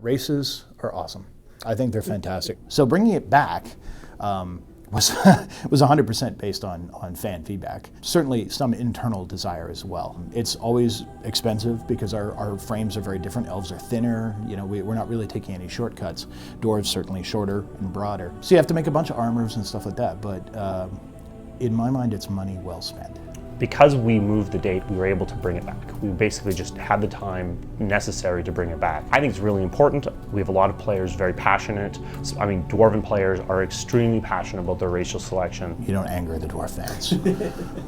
Races are awesome. I think they're fantastic. So bringing it back was 100% based on fan feedback. Certainly some internal desire as well. It's always expensive because our frames are very different. Elves are thinner. You know, we're not really taking any shortcuts. Dwarves certainly shorter and broader. So you have to make a bunch of armors and stuff like that. But in my mind, it's money well spent. Because we moved the date, we were able to bring it back. We basically just had the time necessary to bring it back. I think it's really important. We have a lot of players very passionate. I mean, Dwarven players are extremely passionate about their racial selection. You don't anger the Dwarf fans.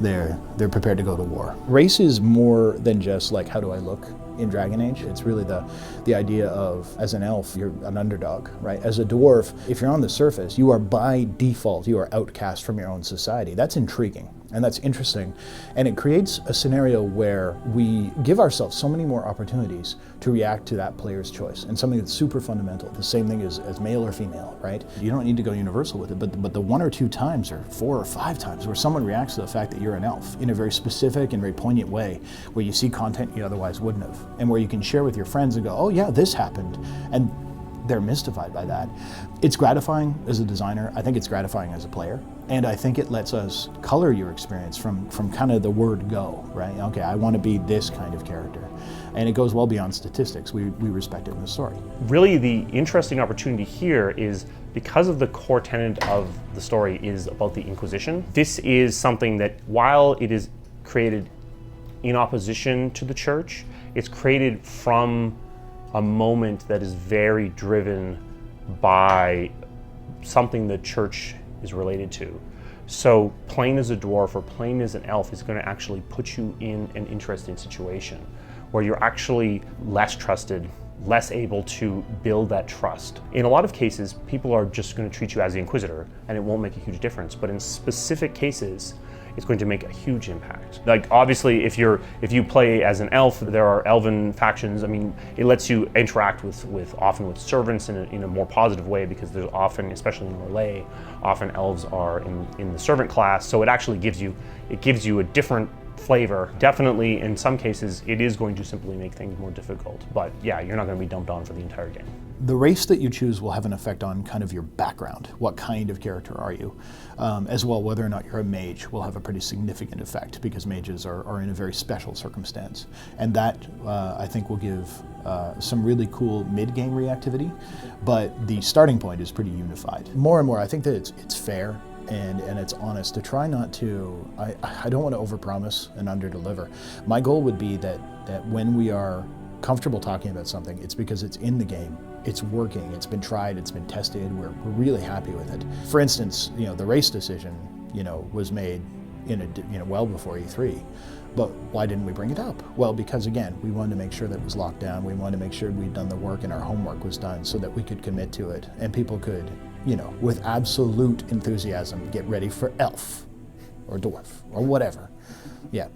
They're prepared to go to war. Race is more than just like, how do I look in Dragon Age? It's really the idea of, as an elf, you're an underdog, right? As a dwarf, if you're on the surface, you are by default, you are outcast from your own society. That's intriguing. And that's interesting. And it creates a scenario where we give ourselves so many more opportunities to react to that player's choice. And something that's super fundamental. The same thing as male or female, right? You don't need to go universal with it, but the 1 or 2 times or 4 or 5 times where someone reacts to the fact that you're an elf in a very specific and very poignant way, where you see content you otherwise wouldn't have, and where you can share with your friends and go, oh yeah, this happened. And they're mystified by that. It's gratifying as a designer. I think it's gratifying as a player. And I think it lets us color your experience from kind of the word go, right? Okay, I want to be this kind of character. And it goes well beyond statistics. We respect it in the story. Really, the interesting opportunity here is because of the core tenet of the story is about the Inquisition. This is something that, while it is created in opposition to the church, it's created from a moment that is very driven by something the church is related to. So playing as a dwarf or playing as an elf is going to actually put you in an interesting situation where you're actually less trusted, less able to build that trust. In a lot of cases, people are just going to treat you as the Inquisitor and it won't make a huge difference. But in specific cases, it's going to make a huge impact. Like, obviously, if you play as an elf, there are elven factions. I mean, it lets you interact often with servants in a more positive way, because there's often, especially in Orlais, often elves are in the servant class. So it actually gives you a different flavor. Definitely, in some cases, it is going to simply make things more difficult. But yeah, you're not going to be dumped on for the entire game. The race that you choose will have an effect on kind of your background. What kind of character are you? As well, whether or not you're a mage will have a pretty significant effect, because mages are in a very special circumstance. And that, I think, will give some really cool mid-game reactivity, but the starting point is pretty unified. More and more, I think that it's fair and it's honest to try not to, I don't want to overpromise and underdeliver. My goal would be that when we are comfortable talking about something, it's because it's in the game, it's working, it's been tried, it's been tested, we're really happy with it. For instance, the race decision, was made well before E3. But why didn't we bring it up? Well, because again, we wanted to make sure that it was locked down. We wanted to make sure we'd done the work and our homework was done so that we could commit to it and people could, with absolute enthusiasm, get ready for elf or dwarf or whatever. Yeah.